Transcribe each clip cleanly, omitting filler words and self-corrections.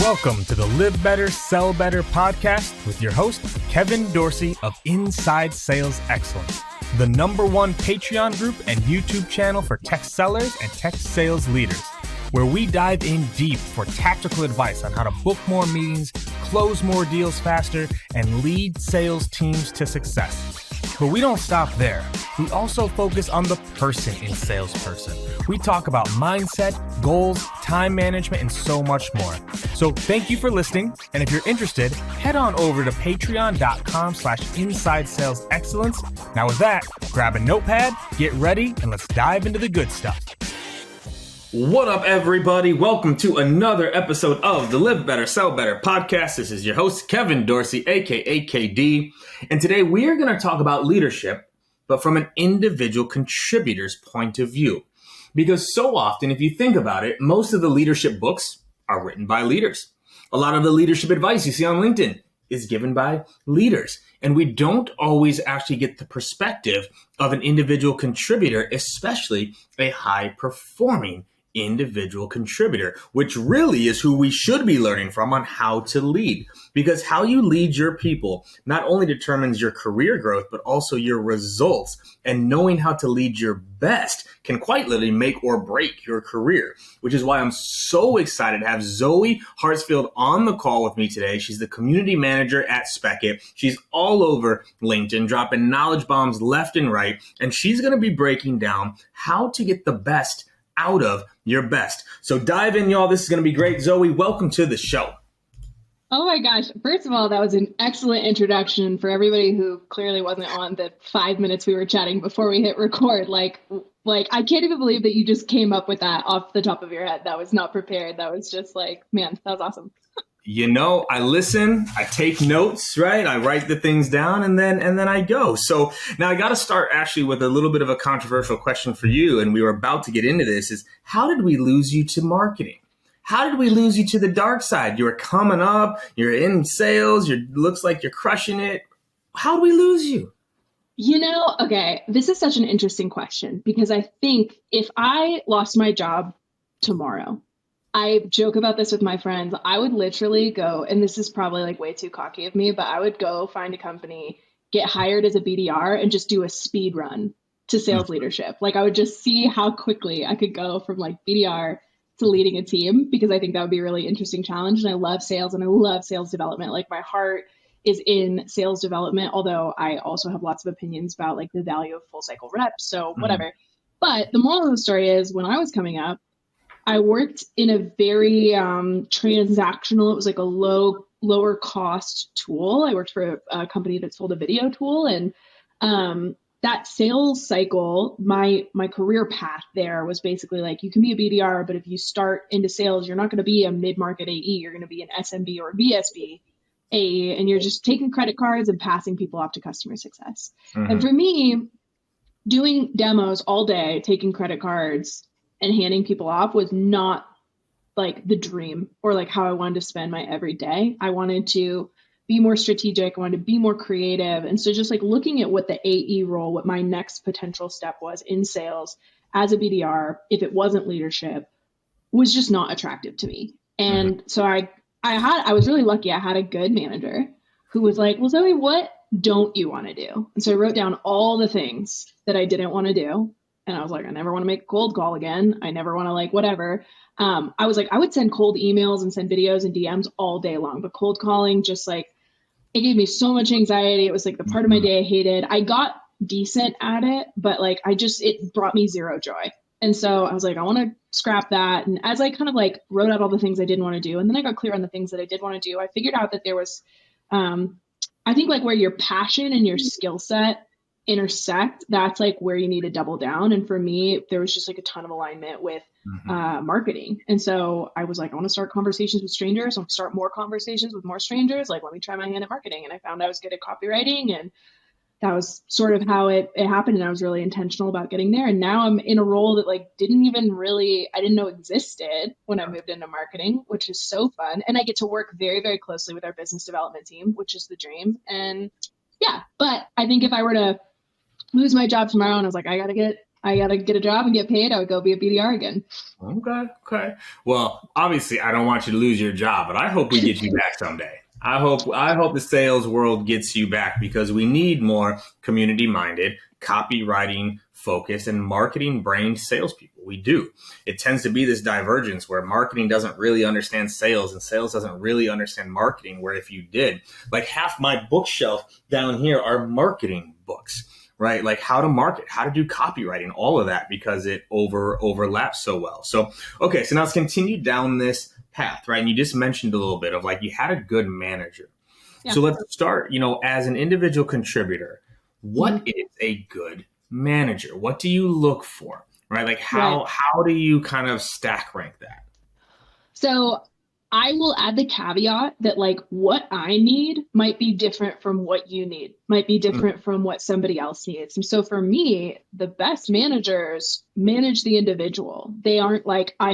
Welcome to the Live Better, Sell Better podcast with your host, Kevin Dorsey of Inside Sales Excellence, the #1 Patreon group and YouTube channel for tech sellers and tech sales leaders, where we dive in deep for tactical advice on how to book more meetings, close more deals faster, and lead sales teams to success. But we don't stop there. We also focus on the person in salesperson. We talk about mindset, goals, time management, and so much more. So thank you for listening. And if you're interested, head on over to patreon.com/inside sales excellence. Now with that, grab a notepad, get ready, and let's dive into the good stuff. What up, everybody? Welcome to another episode of the Live Better, Sell Better podcast. This is your host, Kevin Dorsey, aka KD. And today we are going to talk about leadership, but from an individual contributor's point of view. Because so often, if you think about it, most of the leadership books are written by leaders. A lot of the leadership advice you see on LinkedIn is given by leaders. And we don't always actually get the perspective of an individual contributor, especially a high-performing individual contributor, which really is who we should be learning from on how to lead. Because how you lead your people not only determines your career growth, but also your results. And knowing how to lead your best can quite literally make or break your career, which is why I'm so excited to have Zoe Hartsfield on the call with me today. She's the community manager at Spekit. She's all over LinkedIn, dropping knowledge bombs left and right. And she's going to be breaking down how to get the best out of your best. So dive in, y'all. This is going to be great. Zoe, welcome to the show. Oh my gosh. First of all, that was an excellent introduction for everybody who clearly wasn't on the 5 minutes we were chatting before we hit record. Like I can't even believe that you just came up with that off the top of your head. That was not prepared. That was just like, man, that was awesome. You know, I listen, I take notes, right? I write the things down and then I go. So now I got to start actually with a little bit of a controversial question for you. And we were about to get into this is how did we lose you to marketing? How did we lose you to the dark side? You were coming up, you're in sales, looks like you're crushing it. How did we lose you? You know, okay, this is such an interesting question because I think if I lost my job tomorrow, I joke about this with my friends. I would literally go, and this is probably like way too cocky of me, but I would go find a company, get hired as a BDR and just do a speed run to sales leadership. Like I would just see how quickly I could go from like BDR to leading a team because I think that would be a really interesting challenge. And I love sales and I love sales development. Like my heart is in sales development, although I also have lots of opinions about like the value of full cycle reps. So whatever. But the moral of the story is when I was coming up, I worked in a very transactional, it was like a lower cost tool. I worked for a company that sold a video tool. And that sales cycle, my career path there was basically like, you can be a BDR, but if you start into sales, you're not going to be a mid-market AE. You're going to be an SMB or a VSB AE, and you're just taking credit cards and passing people off to customer success. And for me, doing demos all day, taking credit cards, and handing people off was not like the dream or like how I wanted to spend my every day. I wanted to be more strategic. I wanted to be more creative. And so just like looking at what the AE role, what my next potential step was in sales as a BDR, if it wasn't leadership, was just not attractive to me. And so I was really lucky. I had a good manager who was like, well, Zoe, what don't you want to do? And so I wrote down all the things that I didn't want to do. And I was like, I never want to make a cold call again. I never want to like whatever. I was like, I would send cold emails and send videos and DMs all day long. But cold calling just like, it gave me so much anxiety. It was like the part of my day I hated. I got decent at it, but like it brought me zero joy. And so I was like, I want to scrap that. And as I kind of like wrote out all the things I didn't want to do, and then I got clear on the things that I did want to do, I figured out that there was, I think like where your passion and your skill set intersect, that's like where you need to double down. And for me, there was just like a ton of alignment with marketing. And so I was like, I want to start conversations with strangers. I want to start more conversations with more strangers. Like, let me try my hand at marketing. And I found I was good at copywriting, and that was sort of how it happened. And I was really intentional about getting there. And now I'm in a role that like I didn't know existed when I moved into marketing, which is so fun. And I get to work very, very closely with our business development team, which is the dream. And yeah, but I think if I were to lose my job tomorrow and I was like, I gotta I got to get a job and get paid, I would go be a BDR again. Okay. Well, obviously, I don't want you to lose your job, but I hope we get you back someday. I hope the sales world gets you back because we need more community-minded, copywriting focused, and marketing-brained salespeople. We do. It tends to be this divergence where marketing doesn't really understand sales and sales doesn't really understand marketing, where if you did, like half my bookshelf down here are marketing books. Right? Like how to market, how to do copywriting, all of that because it overlaps so well. So, okay. So now let's continue down this path, right? And you just mentioned a little bit of like, you had a good manager. Yeah. So let's start, as an individual contributor, what is a good manager? What do you look for, right? Like how do you kind of stack rank that? So I will add the caveat that like what I need might be different from what you need, might be different from what somebody else needs. And so for me, the best managers manage the individual. They aren't like, I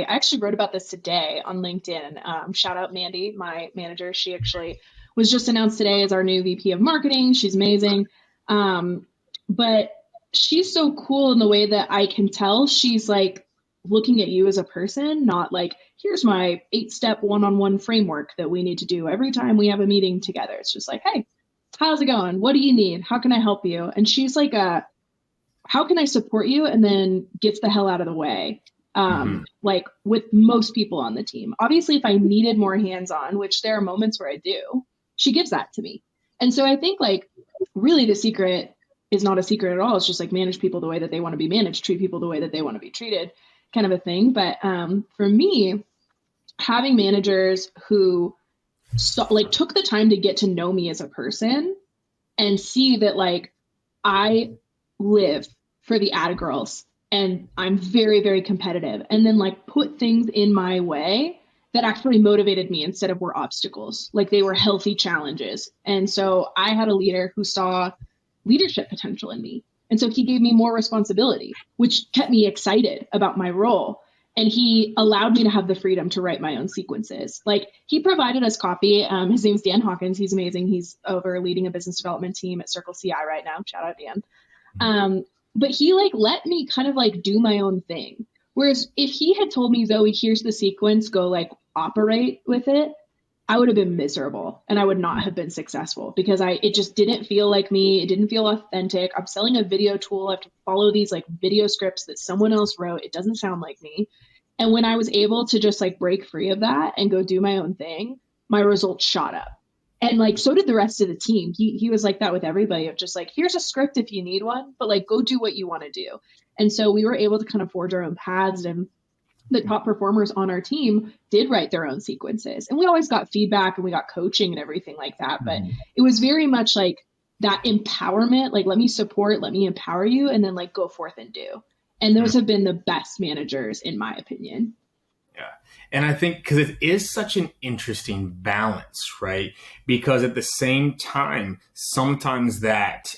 actually wrote about this today on LinkedIn. Shout out Mandy, my manager. She actually was just announced today as our new VP of marketing. She's amazing. But she's so cool in the way that I can tell she's like looking at you as a person, not like, here's my 8-step one-on-one framework that we need to do every time we have a meeting together. It's just like, hey, how's it going? What do you need? How can I help you? And she's like, how can I support you? And then gets the hell out of the way. Like with most people on the team. Obviously, if I needed more hands-on, which there are moments where I do, she gives that to me. And so I think like really the secret is not a secret at all. It's just like manage people the way that they want to be managed, treat people the way that they want to be treated, kind of a thing. But for me, having managers who took the time to get to know me as a person and see that like I live for the Atta girls and I'm very, very competitive, and then like put things in my way that actually motivated me instead of were obstacles. Like they were healthy challenges. And so I had a leader who saw leadership potential in me. And so he gave me more responsibility, which kept me excited about my role. And he allowed me to have the freedom to write my own sequences. Like he provided us copy. His name's Dan Hawkins. He's amazing. He's over leading a business development team at Circle CI right now. Shout out Dan. But he like let me kind of like do my own thing. Whereas if he had told me, Zoe, here's the sequence, go like operate with it, I would have been miserable and I would not have been successful because it just didn't feel like me. It didn't feel authentic. I'm selling a video tool. I have to follow these like video scripts that someone else wrote. It doesn't sound like me. And when I was able to just like break free of that and go do my own thing, my results shot up. And like, so did the rest of the team. He was like that with everybody of just like, here's a script if you need one, but like, go do what you want to do. And so we were able to kind of forge our own paths, and the top performers on our team did write their own sequences. And we always got feedback and we got coaching and everything like that. But it was very much like that empowerment, like, let me support, let me empower you, and then like go forth and do. And those have been the best managers in my opinion. Yeah. And I think because it is such an interesting balance, right? Because at the same time, sometimes that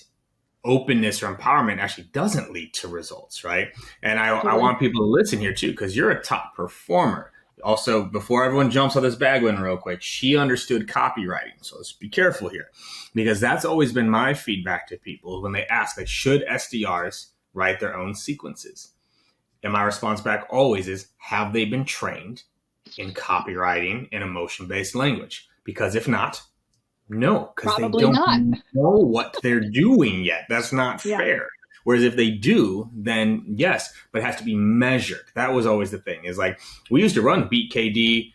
openness or empowerment actually doesn't lead to results, right? And I want people to listen here too, because you're a top performer. Also, before everyone jumps on this bandwagon real quick, she understood copywriting. So let's be careful here, because that's always been my feedback to people when they ask, like, should SDRs write their own sequences? And my response back always is, have they been trained in copywriting and emotion-based language? Because if not, no, because they don't know what they're doing yet. That's not fair. Whereas if they do, then yes, but it has to be measured. That was always the thing, is like, we used to run Beat KD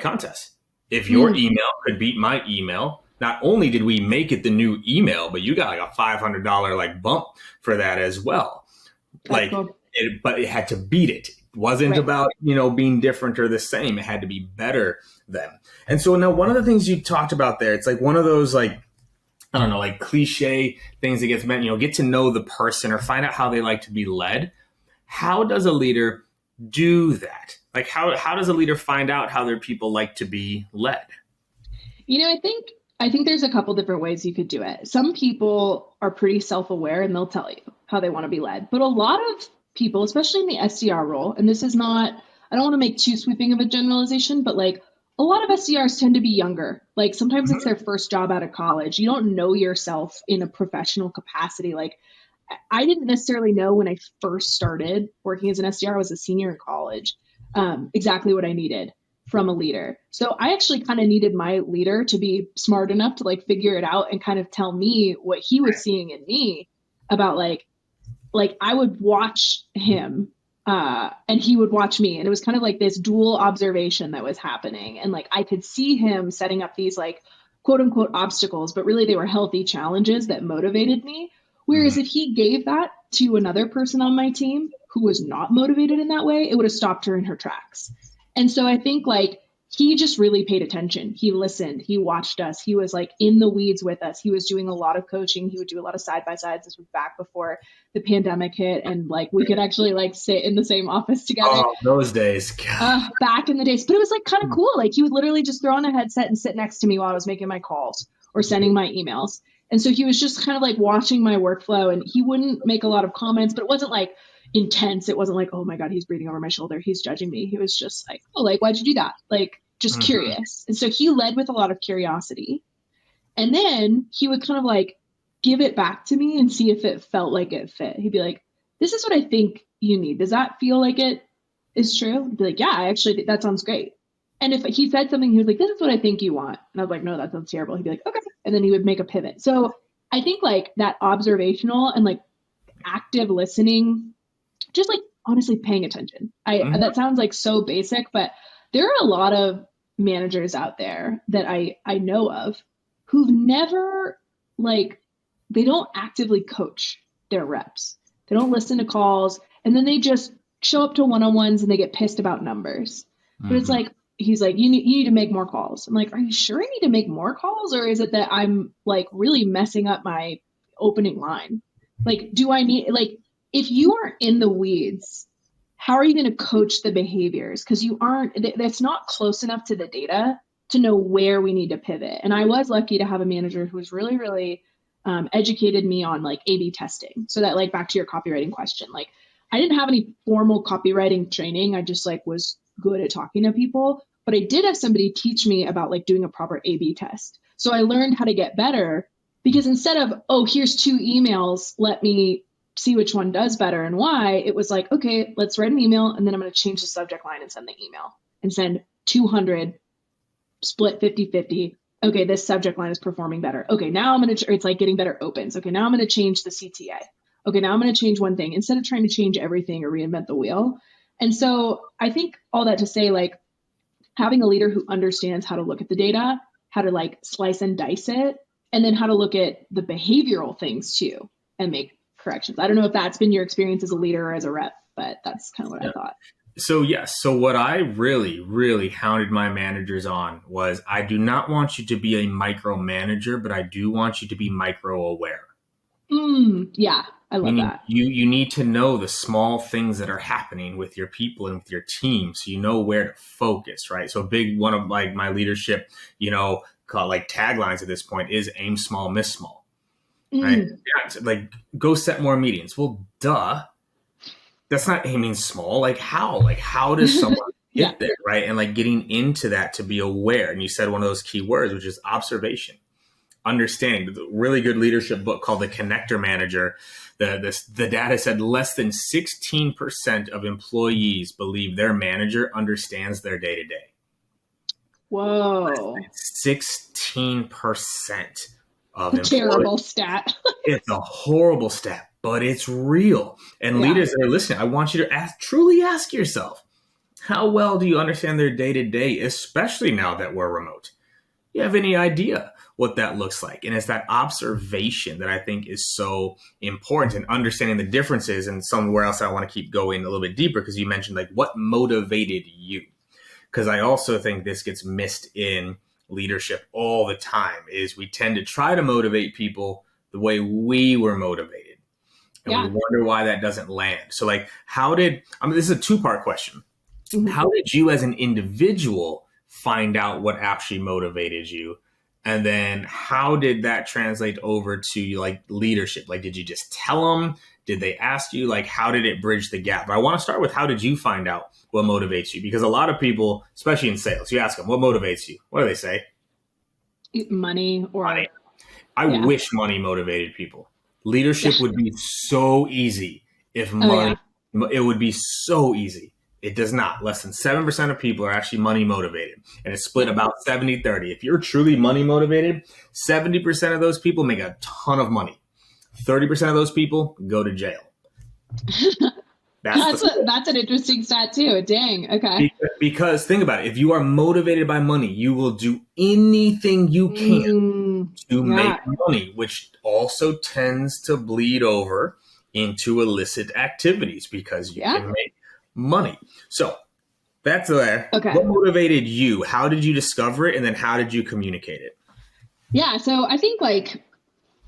contests. If your email could beat my email, not only did we make it the new email, but you got like a $500 like bump for that as well. Like, but it had to beat it. It wasn't about, being different or the same. It had to be better than. And so now one of the things you talked about there, it's like one of those like, I don't know, like cliche things that gets meant, get to know the person or find out how they like to be led. How does a leader do that? Like how does a leader find out how their people like to be led? I think there's a couple different ways you could do it. Some people are pretty self-aware and they'll tell you how they want to be led. But a lot of people, especially in the SDR role, and this is not, I don't want to make too sweeping of a generalization, but like a lot of SDRs tend to be younger. Like sometimes it's their first job out of college. You don't know yourself in a professional capacity. Like I didn't necessarily know when I first started working as an SDR, I was a senior in college, exactly what I needed from a leader. So I actually kind of needed my leader to be smart enough to like figure it out and kind of tell me what he was seeing in me about like I would watch him and he would watch me. And it was kind of like this dual observation that was happening. And like I could see him setting up these like quote unquote obstacles, but really they were healthy challenges that motivated me. Whereas if he gave that to another person on my team who was not motivated in that way, it would have stopped her in her tracks. And so I think like he just really paid attention. He listened. He watched us. He was like in the weeds with us. He was doing a lot of coaching. He would do a lot of side by sides. This was back before the pandemic hit, and like we could actually like sit in the same office together. Oh, those days. Back in the days. But it was like kind of cool. Like he would literally just throw on a headset and sit next to me while I was making my calls or sending my emails. And so he was just kind of like watching my workflow, and he wouldn't make a lot of comments, but it wasn't like intense. It wasn't like, oh my God, he's breathing over my shoulder, he's judging me. He was just like, oh, like, why'd you do that? Like, just curious. And so he led with a lot of curiosity. And then he would kind of like give it back to me and see if it felt like it fit. He'd be like, this is what I think you need. Does that feel like it is true? I'd be like, yeah, actually, that sounds great. And if he said something, he was like, this is what I think you want. And I was like, no, that sounds terrible. He'd be like, okay. And then he would make a pivot. So I think like that observational and like active listening, just like honestly paying attention. That sounds like so basic, but there are a lot of managers out there that I know of who've never like, they don't actively coach their reps. They don't listen to calls, and then they just show up to one-on-ones and they get pissed about numbers. But it's like, he's like, you need to make more calls. I'm like, are you sure I need to make more calls? Or is it that I'm like really messing up my opening line? Like, do I need, like, if you aren't in the weeds, how are you going to coach the behaviors? Because you aren't, that's not close enough to the data to know where we need to pivot. And I was lucky to have a manager who was really, really educated me on like A/B testing. So that like back to your copywriting question, like I didn't have any formal copywriting training. I just like was good at talking to people, but I did have somebody teach me about like doing a proper A/B test. So I learned how to get better, because instead of, oh, here's 2 emails, let me see which one does better and why, it was like, okay, let's write an email, and then I'm going to change the subject line and send the email and send 200, split 50-50. Okay, this subject line is performing better. Okay, now I'm going to, it's like getting better opens. Okay, now I'm going to change the CTA. Okay, now I'm going to change one thing instead of trying to change everything or reinvent the wheel. And so I think all that to say, like having a leader who understands how to look at the data, how to like slice and dice it, and then how to look at the behavioral things too and make corrections. I don't know if that's been your experience as a leader or as a rep, but that's kind of what I thought. So yes, so what I really, really hounded my managers on was, I do not want you to be a micromanager, but I do want you to be micro aware. Yeah, I love that. You need to know the small things that are happening with your people and with your team, so you know where to focus, right? So a big one of like my leadership, called like taglines at this point is aim small, miss small. Right? Yeah, like go set more meetings. Well, duh. That's not aiming small. Like how? Like how does someone get there, right? And like getting into that to be aware. And you said one of those key words, which is observation, understanding. The really good leadership book called The Connector Manager. The data said less than 16% of employees believe their manager understands their day to day. Whoa! 16% of employees. Terrible stat. It's a horrible stat, but it's real. And leaders that are listening, I want you to truly ask yourself, how well do you understand their day-to-day, especially now that we're remote? You have any idea what that looks like? And it's that observation that I think is so important, and understanding the differences. And somewhere else I want to keep going a little bit deeper, because you mentioned like what motivated you. Because I also think this gets missed in leadership all the time, is we tend to try to motivate people the way we were motivated. And we wonder why that doesn't land. So like, this is a 2-part question. How did you as an individual find out what actually motivated you? And then how did that translate over to like leadership? Like, did you just tell them? Did they ask you? Like, how did it bridge the gap? But I want to start with, how did you find out what motivates you? Because a lot of people, especially in sales, you ask them, what motivates you? What do they say? Money. I wish money motivated people. Leadership Yeah. would be so easy if Oh yeah. money, it would be so easy. It does not. Less than 7% of people are actually money motivated. And it's split Yeah. about 70-30. If you're truly money motivated, 70% of those people make a ton of money. 30% of those people go to jail. That's an interesting stat too. Dang. Okay. Because think about it. If you are motivated by money, you will do anything you can to make Yeah. money, which also tends to bleed over into illicit activities because you Yeah. can make money. So that's there. Okay. What motivated you? How did you discover it? And then how did you communicate it? Yeah. So I think like,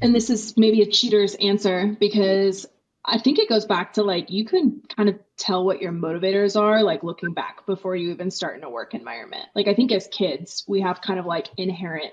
and this is maybe a cheater's answer because I think it goes back to like you can kind of tell what your motivators are like looking back before you even start in a work environment. Like I think as kids we have kind of like inherent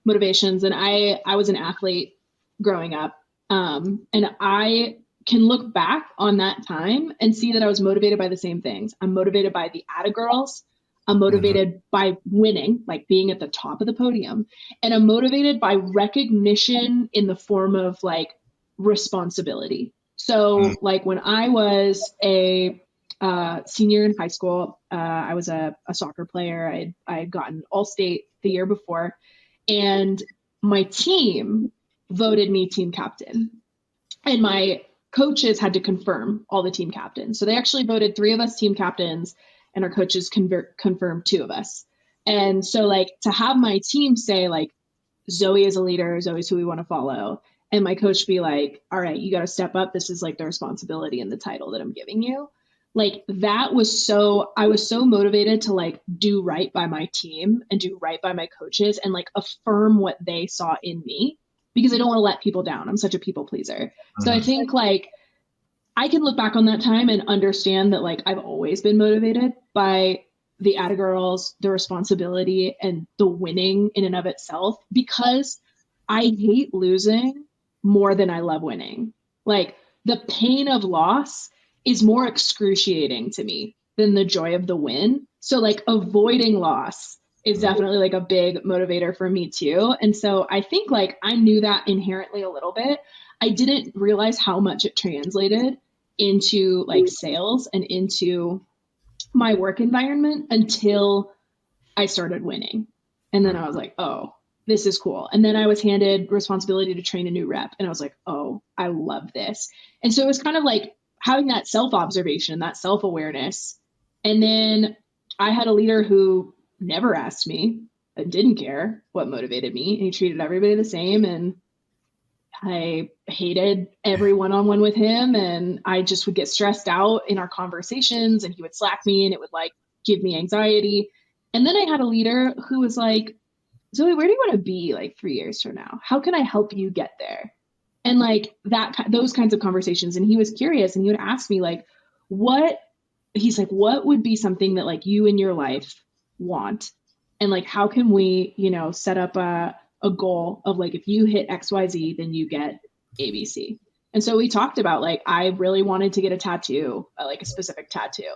motivations, and I was an athlete growing up, and I can look back on that time and see that I was motivated by the same things. I'm motivated by the Atta girls. I'm Mhm. motivated by winning, like being at the top of the podium. And I'm motivated by recognition in the form of like responsibility. Mhm. So, like when I was a senior in high school, I was a soccer player. I had gotten all state the year before, and my team voted me team captain. And my coaches had to confirm all the team captains. So they actually voted three of us team captains, and our coaches confirmed two of us. And so, like, to have my team say, like, Zoe is a leader, Zoe's who we want to follow, and my coach be like, all right, you got to step up. This is like the responsibility and the title that I'm giving you. Like, that was so, I was so motivated to like do right by my team and do right by my coaches and like affirm what they saw in me because I don't want to let people down. I'm such a people pleaser. So I Mhm. think like I can look back on that time and understand that like I've always been motivated by the Atta girls, the responsibility and the winning in and of itself because I hate losing more than I love winning. Like the pain of loss is more excruciating to me than the joy of the win. So like avoiding loss is Mhm. definitely like a big motivator for me too. And so I think like I knew that inherently a little bit. I didn't realize how much it translated into like sales and into my work environment until I started winning. And then I was like, oh, this is cool. And then I was handed responsibility to train a new rep. And I was like, oh, I love this. And so it was kind of like having that self observation, that self awareness. And then I had a leader who never asked me and didn't care what motivated me. And he treated everybody the same. And I hated every one on one with him, and I just would get stressed out in our conversations, and he would slack me, and it would like give me anxiety. And then I had a leader who was like, Zoe, where do you want to be like 3 years from now? How can I help you get there? And like those kinds of conversations. And he was curious, and he would ask me like, what, he's like, what would be something that like you in your life want? And like, how can we, set up a goal of like, if you hit XYZ, then you get ABC. And so we talked about like, I really wanted to get a tattoo, like a specific tattoo.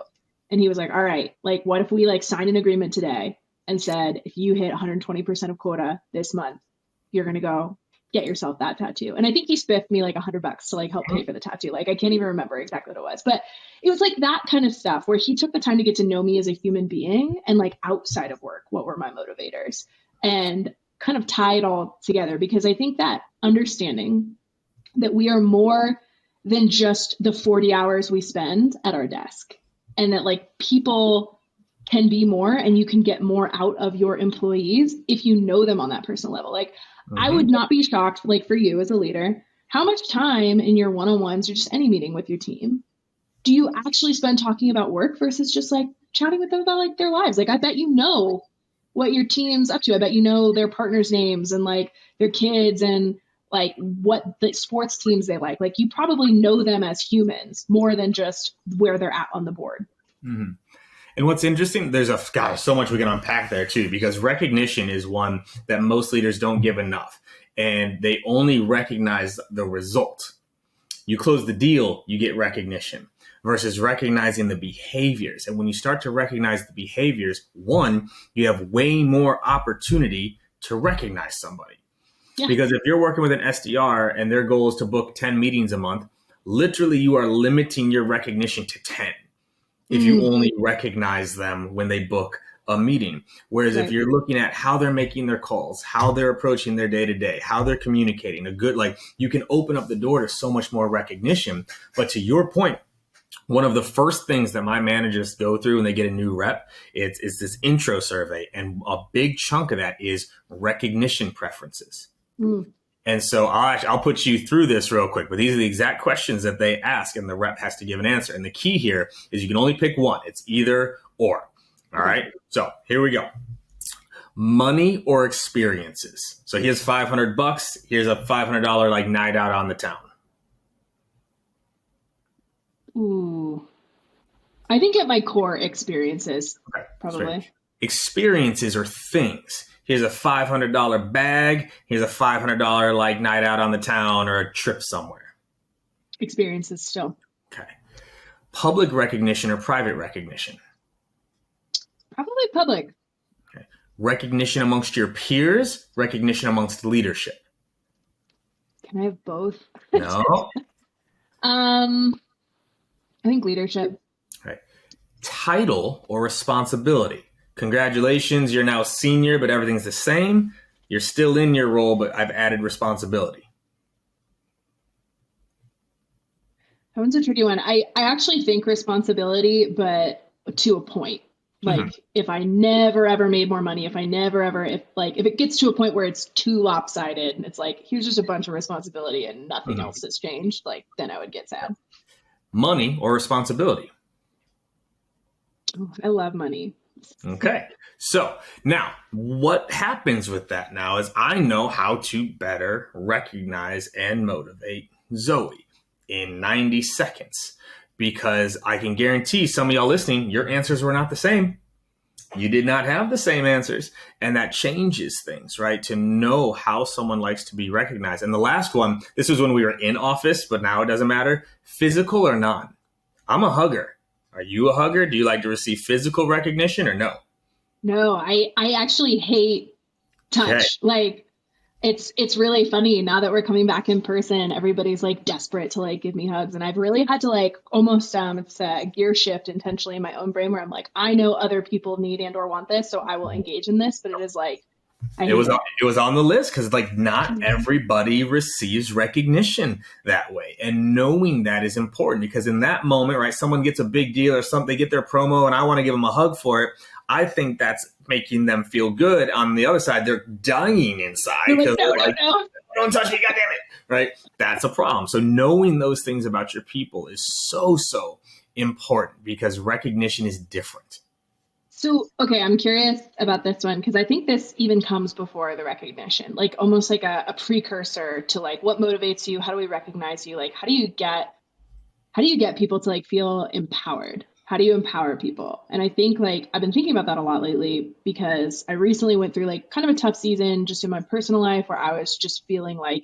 And he was like, all right, like, what if we like signed an agreement today and said, if you hit 120% of quota this month, you're going to go get yourself that tattoo. And I think he spiffed me like $100 to like help pay for the tattoo. Like, I can't even remember exactly what it was, but it was like that kind of stuff where he took the time to get to know me as a human being and like outside of work, what were my motivators, and kind of tie it all together. Because I think that understanding that we are more than just the 40 hours we spend at our desk, and that like people can be more and you can get more out of your employees if you know them on that personal level. Like I Mhm. would not be shocked, like for you as a leader, how much time in your one-on-ones or just any meeting with your team do you actually spend talking about work versus just like chatting with them about like their lives? Like I bet you know what your team's up to. I bet you know their partners' names and like their kids and like what the sports teams they like. Like you probably know them as humans more than just where they're at on the board. Mhm. And what's interesting, so much we can unpack there too, because recognition is one that most leaders don't give enough. And they only recognize the result. You close the deal, you get recognition versus recognizing the behaviors. And when you start to recognize the behaviors, one, you have way more opportunity to recognize somebody. Yeah. Because if you're working with an SDR and their goal is to book 10 meetings a month, literally you are limiting your recognition to 10 if you only recognize them when they book a meeting. Whereas if you're looking at how they're making their calls, how they're approaching their day to day, how they're communicating, you can open up the door to so much more recognition. But to your point, one of the first things that my managers go through when they get a new rep is this intro survey. And a big chunk of that is recognition preferences. And so I'll put you through this real quick, but these are the exact questions that they ask and the rep has to give an answer. And the key here is you can only pick one. It's either or. All right. So here we go. Money or experiences. So here's $500. Here's a $500 like night out on the town. Ooh, I think at my core, experiences, probably. Right. Experiences are things. Here's a $500 bag. Here's a $500 like night out on the town or a trip somewhere. Experiences still. Okay. Public recognition or private recognition? Probably public. Okay. Recognition amongst your peers, recognition amongst leadership? Can I have both? No. I think leadership. Okay. Title or responsibility? Congratulations, you're now senior, but everything's the same. You're still in your role, but I've added responsibility. That one's a tricky one. I actually think responsibility, but to a point. Like if I never ever made more money, if it gets to a point where it's too lopsided and it's like, here's just a bunch of responsibility and nothing else has changed, like then I would get sad. Money or responsibility? Oh, I love money. Okay. So now what happens with that now is I know how to better recognize and motivate Zoe in 90 seconds because I can guarantee some of y'all listening, your answers were not the same. You did not have the same answers. And that changes things, right? To know how someone likes to be recognized. And the last one, this was when we were in office, but now it doesn't matter. Physical or non? I'm a hugger. Are you a hugger? Do you like to receive physical recognition or no? No, I actually hate touch. Okay. Like it's really funny now that we're coming back in person, everybody's like desperate to like give me hugs. And I've really had to like almost, it's a gear shift intentionally in my own brain where I'm like, I know other people need and or want this, so I will engage in this. But it is like, it was on the list because like not everybody receives recognition that way. And knowing that is important because in that moment, right, someone gets a big deal or something, they get their promo and I want to give them a hug for it. I think that's making them feel good. On the other side, they're dying inside. No. Don't touch me, goddammit. Right? That's a problem. So knowing those things about your people is so important because recognition is different. So, okay, I'm curious about this one because I think this even comes before the recognition, like almost like a precursor to like what motivates you, how do we recognize you, like how do you get people to like feel empowered? How do you empower people? And I think like I've been thinking about that a lot lately because I recently went through like kind of a tough season just in my personal life where I was just feeling like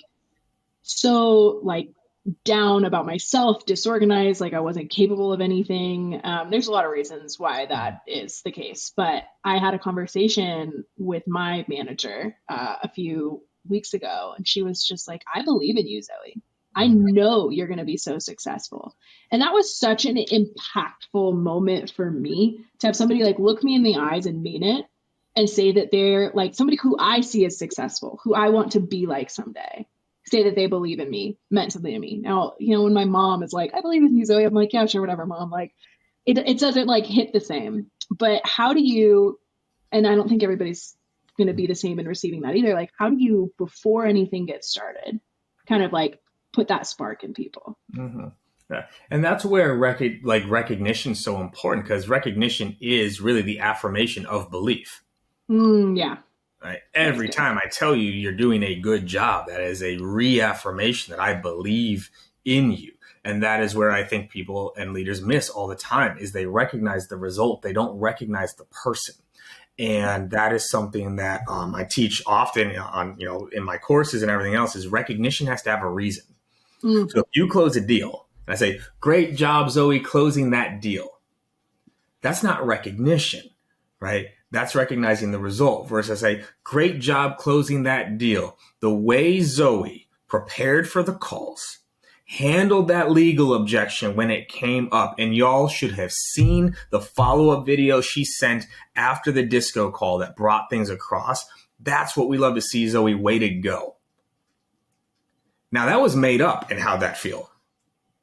so like down about myself, disorganized, like I wasn't capable of anything. There's a lot of reasons why that is the case, but I had a conversation with my manager a few weeks ago, and she was just like, I believe in you, Zoe. I know you're going to be so successful. And that was such an impactful moment for me to have somebody like look me in the eyes and mean it and say that they're like somebody who I see as successful, who I want to be like someday. Say that they believe in me, meant something to me. Now, you know, when my mom is like, I believe in you, Zoe, I'm like, yeah, sure, whatever, mom. Like, it doesn't like hit the same. But how do you, and I don't think everybody's going to be the same in receiving that either. Like, how do you, before anything gets started, kind of like put that spark in people? Mm-hmm. Yeah. And that's where recognition is so important because recognition is really the affirmation of belief. Yeah. Right. Every time I tell you you're doing a good job, that is a reaffirmation that I believe in you. And that is where I think people and leaders miss all the time is they recognize the result. They don't recognize the person. And that is something that I teach often on, you know, in my courses and everything else is recognition has to have a reason. Mm. So if you close a deal and I say, great job, Zoe, closing that deal. That's not recognition, right? That's recognizing the result versus a great job closing that deal. The way Zoe prepared for the calls, handled that legal objection when it came up, and y'all should have seen the follow-up video she sent after the disco call that brought things across. That's what we love to see, Zoe. Way to go. Now, that was made up, and how'd that feel?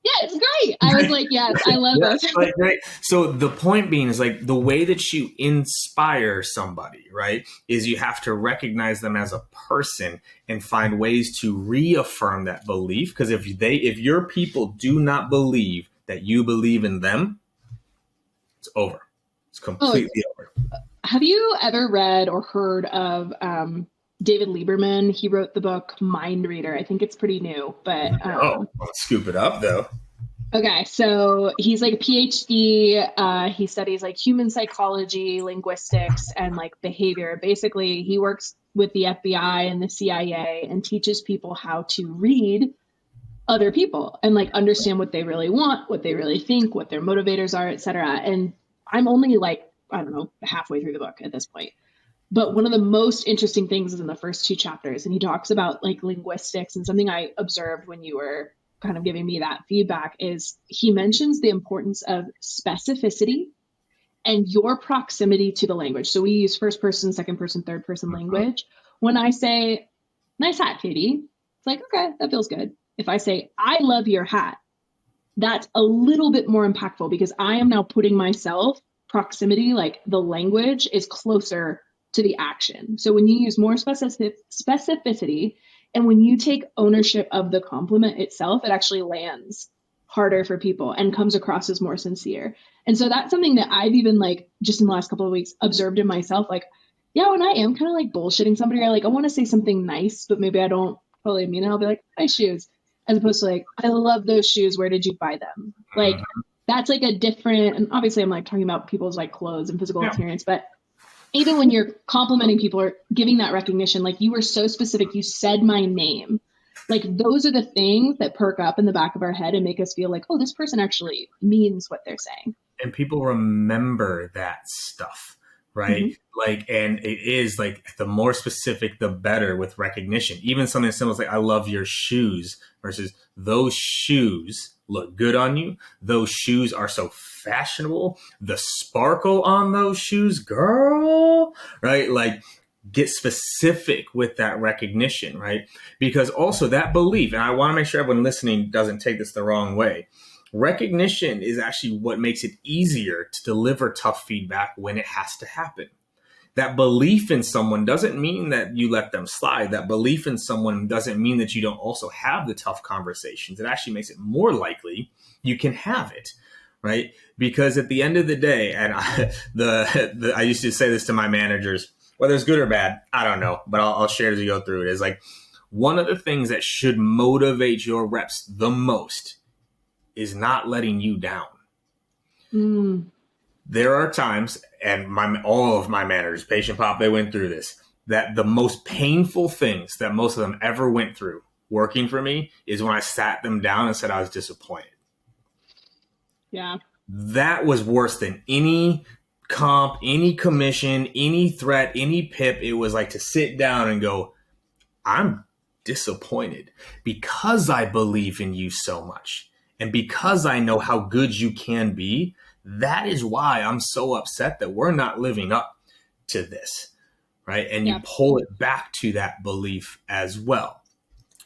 Yeah, it's great. I was like, yes, I love this. Like, great. So the point being is like the way that you inspire somebody, right, is you have to recognize them as a person and find ways to reaffirm that belief. Because if your people do not believe that you believe in them, it's over. It's completely over. Have you ever read or heard of David Lieberman? He wrote the book Mind Reader. I think it's pretty new, but I'll scoop it up though. Okay, so he's like a PhD. He studies like human psychology, linguistics, and like behavior. Basically, he works with the FBI and the CIA and teaches people how to read other people and like understand what they really want, what they really think, what their motivators are, etc. And I'm only like, I don't know, halfway through the book at this point. But one of the most interesting things is in the first 2 chapters, and he talks about like linguistics, and something I observed when you were kind of giving me that feedback is he mentions the importance of specificity and your proximity to the language. So we use first person, second person, third person language. When I say, nice hat, Katie, it's like, okay, that feels good. If I say, I love your hat, that's a little bit more impactful because I am now putting myself proximity, like the language is closer to the action. So when you use more specificity and when you take ownership of the compliment itself, it actually lands harder for people and comes across as more sincere. And so that's something that I've even like just in the last couple of weeks observed in myself. Like, yeah, when I am kind of like bullshitting somebody, or like I want to say something nice, but maybe I don't totally mean it. I'll be like, nice shoes, as opposed to like, I love those shoes. Where did you buy them? Like that's like a different. And obviously, I'm like talking about people's like clothes and physical appearance, but even when you're complimenting people or giving that recognition, like you were so specific, you said my name. Like those are the things that perk up in the back of our head and make us feel like, oh, this person actually means what they're saying. And people remember that stuff, right? Mm-hmm. Like, and it is like the more specific, the better with recognition. Even something as simple as like, I love your shoes versus those shoes look good on you. Those shoes are so fashionable. The sparkle on those shoes, girl, right? Like get specific with that recognition, right? Because also that belief, and I want to make sure everyone listening doesn't take this the wrong way. Recognition is actually what makes it easier to deliver tough feedback when it has to happen. That belief in someone doesn't mean that you let them slide. That belief in someone doesn't mean that you don't also have the tough conversations. It actually makes it more likely you can have it, right? Because at the end of the day, and I used to say this to my managers, whether it's good or bad, I don't know, but I'll share as we go through it, is like one of the things that should motivate your reps the most is not letting you down. There are times, and all of my managers, Patient Pop, they went through this, that the most painful things that most of them ever went through working for me is when I sat them down and said I was disappointed. Yeah. That was worse than any comp, any commission, any threat, any pip. It was like to sit down and go, I'm disappointed because I believe in you so much. And because I know how good you can be, that is why I'm so upset that we're not living up to this, right? And you pull it back to that belief as well.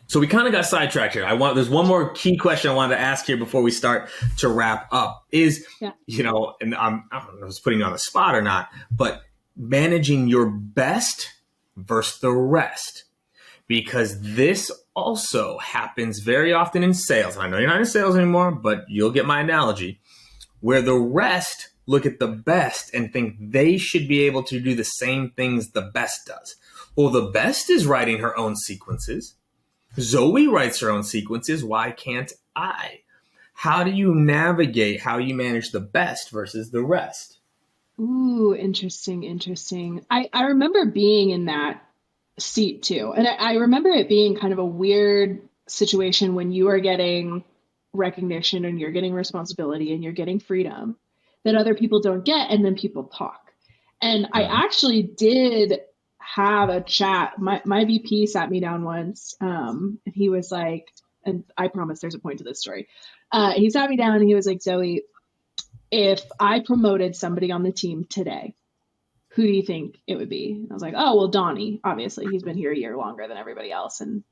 So we kind of got sidetracked here. There's one more key question I wanted to ask here before we start to wrap up is, and I don't know if it's putting you on the spot or not, but managing your best versus the rest. Because this also happens very often in sales. I know you're not in sales anymore, but you'll get my analogy, where the rest look at the best and think they should be able to do the same things the best does. Well, the best is writing her own sequences. Zoe writes her own sequences. Why can't I? How do you navigate how you manage the best versus the rest? Ooh, interesting. I remember being in that seat too. And I remember it being kind of a weird situation when you are getting recognition and you're getting responsibility and you're getting freedom that other people don't get. And then people talk. And I actually did have a chat. My VP sat me down once, and he was like, and I promise there's a point to this story. He sat me down and he was like, Zoe, if I promoted somebody on the team today, who do you think it would be? And I was like, oh, well, Donnie, obviously. He's been here a year longer than everybody else, and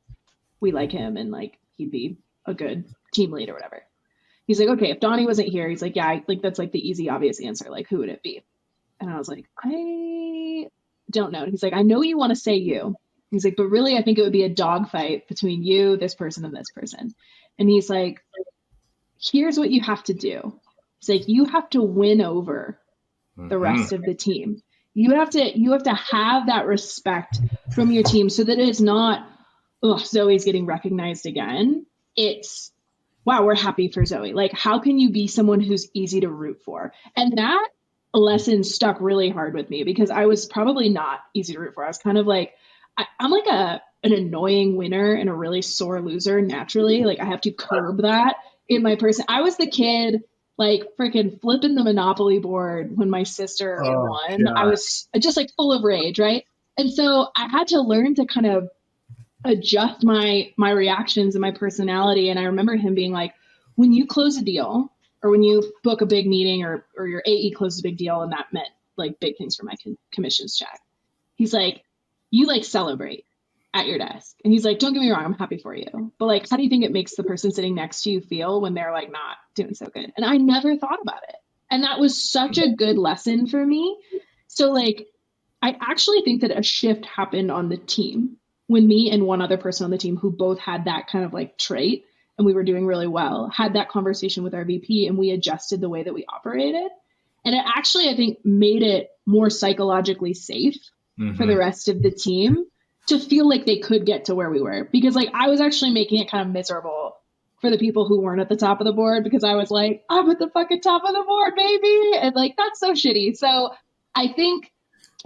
we like him, and like he'd be a good team lead or whatever. He's like, okay, if Donnie wasn't here, he's like, yeah, like that's like the easy, obvious answer. Like, who would it be? And I was like, I don't know. And he's like, I know you want to say you. He's like, but really, I think it would be a dogfight between you, this person, and this person. And he's like, here's what you have to do. He's like, you have to win over the rest of the team. You have to have that respect from your team so that it's not, oh, Zoe's getting recognized again. It's, wow, we're happy for Zoe. Like, how can you be someone who's easy to root for? And that lesson stuck really hard with me because I was probably not easy to root for. I was kind of like, I'm like an annoying winner and a really sore loser naturally. Like, I have to curb that in my person. I was the kid like freaking flipping the Monopoly board when my sister won. God. I was just like full of rage, right? And so I had to learn to kind of adjust my reactions and my personality. And I remember him being like, when you close a deal or when you book a big meeting or your AE closed a big deal and that meant like big things for my commissions check, he's like, you like celebrate at your desk. And he's like, don't get me wrong, I'm happy for you. But like, how do you think it makes the person sitting next to you feel when they're like not doing so good? And I never thought about it. And that was such a good lesson for me. So like, I actually think that a shift happened on the team when me and one other person on the team who both had that kind of like trait and we were doing really well, had that conversation with our VP and we adjusted the way that we operated. And it actually, I think, made it more psychologically safe for the rest of the team to feel like they could get to where we were. Because like I was actually making it kind of miserable for the people who weren't at the top of the board because I was like, I'm at the fucking top of the board, baby. And like, that's so shitty. So I think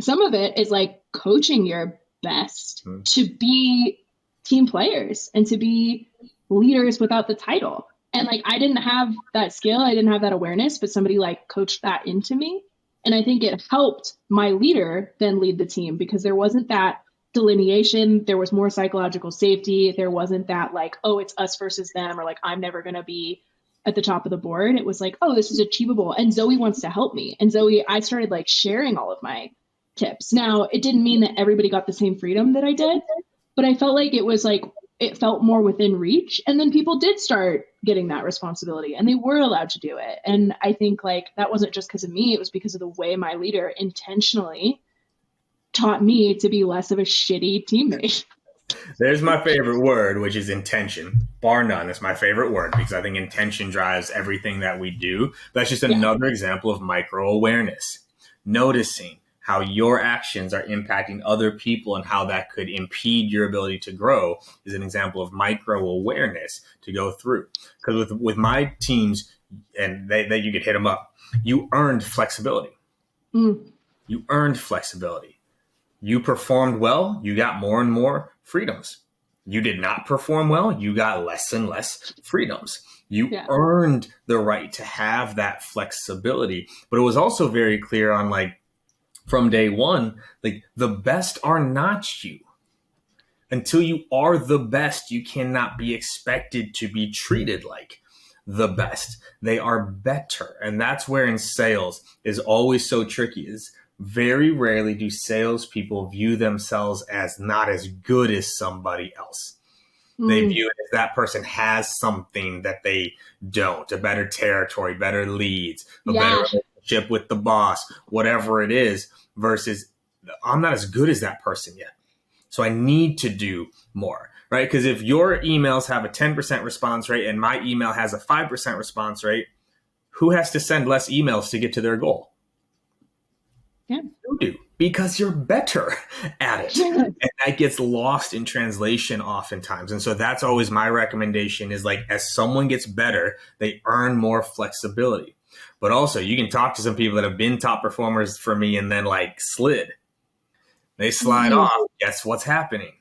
some of it is like coaching your best to be team players and to be leaders without the title. And like, I didn't have that skill. I didn't have that awareness, but somebody like coached that into me. And I think it helped my leader then lead the team because there wasn't that delineation. There was more psychological safety. There wasn't that like, oh, it's us versus them, or like, I'm never going to be at the top of the board. It was like, oh, this is achievable. And Zoe wants to help me. And Zoe, I started like sharing all of my tips. Now, it didn't mean that everybody got the same freedom that I did, but I felt like it was like, it felt more within reach. And then people did start getting that responsibility and they were allowed to do it. And I think like that wasn't just because of me, it was because of the way my leader intentionally taught me to be less of a shitty teammate. There's my favorite word, which is intention. Bar none. It's my favorite word because I think intention drives everything that we do. That's just another example of micro awareness. Noticing how your actions are impacting other people and how that could impede your ability to grow is an example of micro awareness to go through. Because with my teams, and you could hit them up, you earned flexibility. You earned flexibility. You performed well, you got more and more freedoms. You did not perform well, you got less and less freedoms. You earned the right to have that flexibility. But it was also very clear on like, from day one, like the best are not you. Until you are the best, you cannot be expected to be treated like the best. They are better. And that's where in sales is always so tricky is very rarely do salespeople view themselves as not as good as somebody else. They view it as that person has something that they don't, a better territory, better leads, a better relationship with the boss, whatever it is, versus I'm not as good as that person yet. So I need to do more, right? Because if your emails have a 10% response rate and my email has a 5% response rate, who has to send less emails to get to their goal? You do, because you're better at it. And that gets lost in translation oftentimes. And so that's always my recommendation is like, as someone gets better, they earn more flexibility. But also you can talk to some people that have been top performers for me and then like slid. They slide off. Guess what's happening?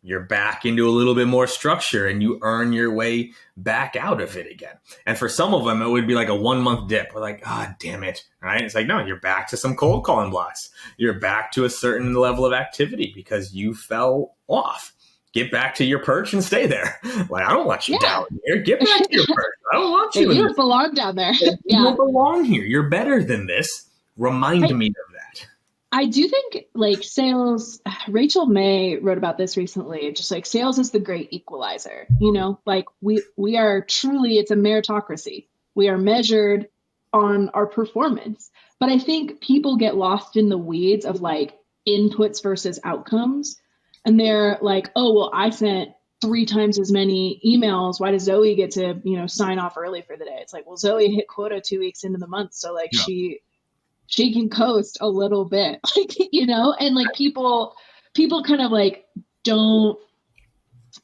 you're back into a little bit more structure and you earn your way back out of it again. And for some of them, it would be like a 1 month dip. We're like, ah, damn it. Right? It's like, no, you're back to some cold calling blocks. You're back to a certain level of activity because you fell off. Get back to your perch and stay there. Like, I don't want you down here. Get back to your perch. I don't want you. You don't belong down there. You don't belong here. You're better than this. Remind me of that. I do think like sales, Rachel May wrote about this recently, just like sales is the great equalizer, you know, like we are truly, it's a meritocracy. We are measured on our performance. But I think people get lost in the weeds of like inputs versus outcomes. And they're like, oh, well, I sent 3 times as many emails. Why does Zoe get to, you know, sign off early for the day? It's like, well, Zoe hit quota 2 weeks into the month. So like she can coast a little bit, like, you know, and like people kind of like don't,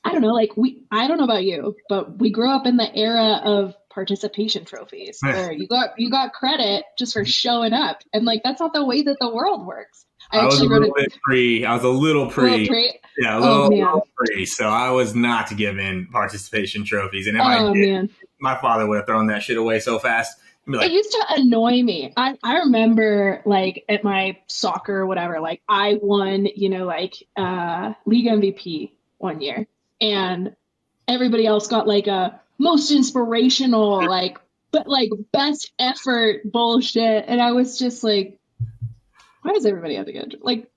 I don't know, like I don't know about you, but we grew up in the era of participation trophies where you got credit just for showing up. And like, that's not the way that the world works. I was a little pre. Yeah, a little pre. So I was not given participation trophies. And if I did, my father would have thrown that shit away so fast. It used to annoy me. I remember like at my soccer or whatever, like I won, you know, like league MVP one year and everybody else got like a most inspirational, like, but like best effort bullshit. And I was just like, why does everybody have to get like,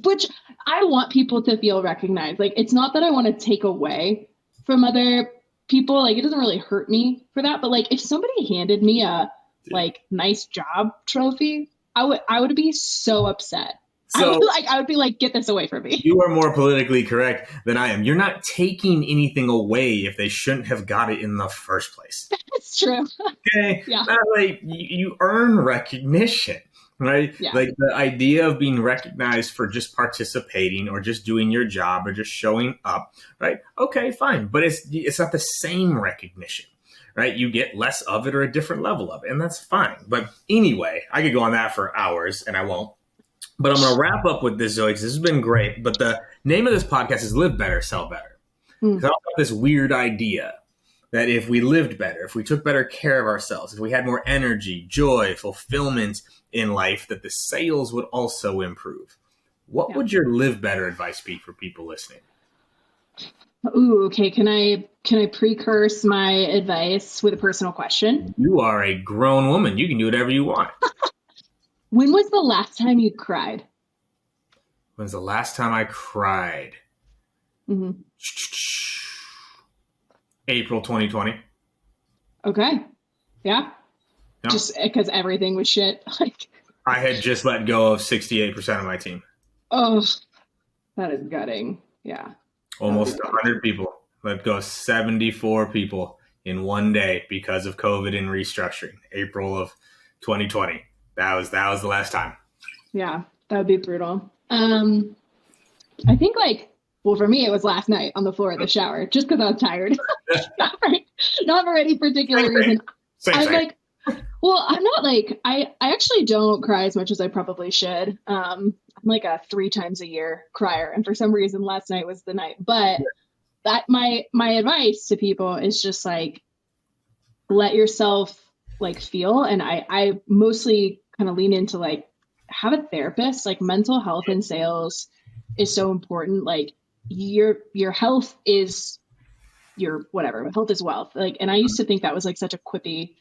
which I want people to feel recognized. Like, it's not that I want to take away from other people, like it doesn't really hurt me for that, but like if somebody handed me a like nice job trophy, I would be so upset. So I would be like, get this away from me. You are more politically correct than I am. You're not taking anything away if they shouldn't have got it in the first place. That's true. Okay. Yeah. Like you earn recognition. Right? Yeah. Like the idea of being recognized for just participating or just doing your job or just showing up, right? Okay, fine. But it's not the same recognition, right? You get less of it or a different level of it, and that's fine. But anyway, I could go on that for hours, and I won't. But I'm going to wrap up with this, Zoe, because this has been great. But the name of this podcast is Live Better, Sell Better. Because I got this weird idea that if we lived better, if we took better care of ourselves, if we had more energy, joy, fulfillment in life, that the sales would also improve. What would your live better advice be for people listening? Ooh, okay. Can I precurse my advice with a personal question? You are a grown woman. You can do whatever you want. When was the last time you cried? When's the last time I cried? Mm-hmm. April 2020. Okay. Yeah. Yep. Just because everything was shit. Like I had just let go of 68% of my team. Oh, that is gutting. Yeah. Almost 100 people. Let go of 74 people in one day because of COVID and restructuring. April of 2020. That was the last time. Yeah, that would be brutal. I think well, for me, it was last night on the floor of the shower, just because I was tired. not for any particular reason. Same. Well, I'm not I actually don't cry as much as I probably should. I'm like a 3 times a year crier. And for some reason, last night was the night. But that my advice to people is just let yourself feel. And I mostly kind of lean into have a therapist. Mental health in sales is so important. Your health is your whatever, but health is wealth. And I used to think that was such a quippy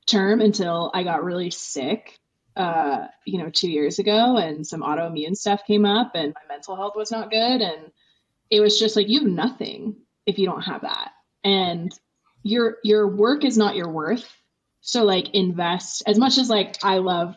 term until I got really sick, 2 years ago, and some autoimmune stuff came up and my mental health was not good. And it was just you have nothing if you don't have that. And your work is not your worth. So invest as much as I love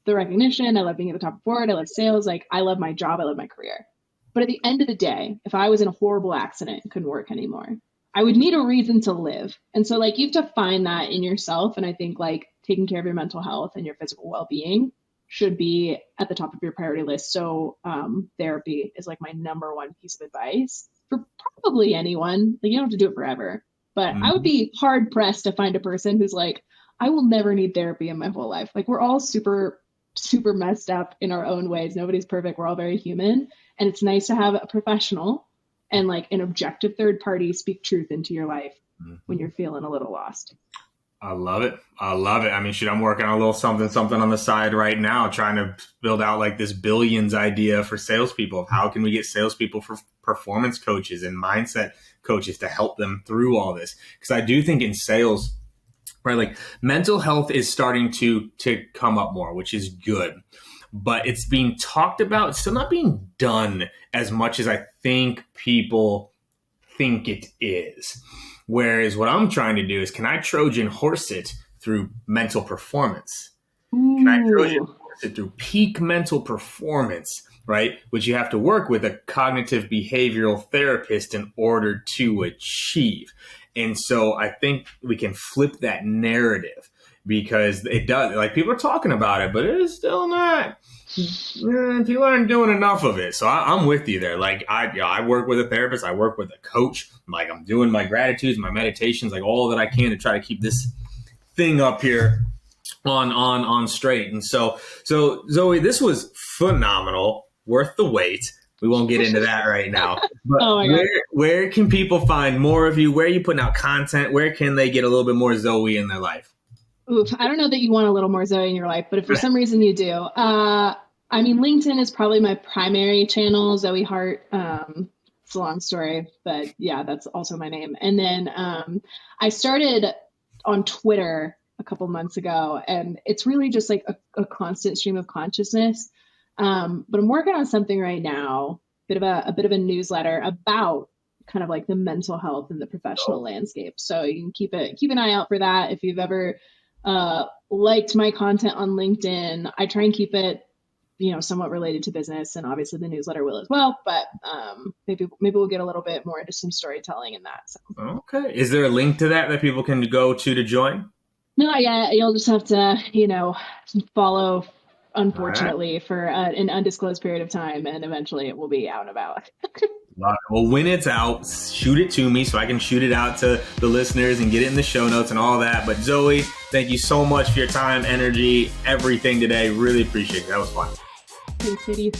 the recognition. I love being at the top of the board. I love sales. I love my job. I love my career. But at the end of the day, if I was in a horrible accident and couldn't work anymore, I would need a reason to live. And so you have to find that in yourself. And I think taking care of your mental health and your physical well-being should be at the top of your priority list. So therapy is my number one piece of advice for probably anyone. You don't have to do it forever, but I would be hard pressed to find a person who's I will never need therapy in my whole life. We're all super, super messed up in our own ways. Nobody's perfect. We're all very human. And it's nice to have a professional and like an objective third party speak truth into your life when you're feeling a little lost. I love it. I love it. I mean, I'm working on a little something on the side right now, trying to build out like this billions idea for salespeople. How can we get salespeople for performance coaches and mindset coaches to help them through all this? Because I do think in sales, right, like mental health is starting to come up more, which is good. But it's being talked about. It's still not being done as much as I think people think it is. Whereas what I'm trying to do is, can I Trojan horse it through mental performance? Ooh. Can I Trojan horse it through peak mental performance, right? Which you have to work with a cognitive behavioral therapist in order to achieve. And so I think we can flip that narrative, because it does, like, people are talking about it, but it is still not. People aren't doing enough of it. So I'm with you there. Like I work with a therapist, I work with a coach. Like I'm doing my gratitudes, my meditations, like all that I can to try to keep this thing up here on straight. And so Zoe, this was phenomenal, worth the wait. We won't get into that right now. But oh my God. Where can people find more of you? Where are you putting out content? Where can they get a little bit more Zoe in their life? Oof, I don't know that you want a little more Zoe in your life, but if for some reason you do, I mean, LinkedIn is probably my primary channel, Zoe Hart. It's a long story, but yeah, that's also my name. And then I started on Twitter a couple months ago, and it's really just like a constant stream of consciousness. But I'm working on something right now, a bit of a newsletter about kind of like the mental health and the professional landscape. So you can keep an eye out for that. If you've ever liked my content on LinkedIn, I try and keep it, somewhat related to business, and obviously the newsletter will as well, but maybe we'll get a little bit more into some storytelling in that. So. Okay. Is there a link to that people can go to join? No, yeah, you'll just have to, follow, unfortunately, for an undisclosed period of time, and eventually it will be out and about. Well, when it's out, shoot it to me so I can shoot it out to the listeners and get it in the show notes and all that. But Zoe, thank you so much for your time, energy, everything today. Really appreciate it. That was fun. Thanks, Katie.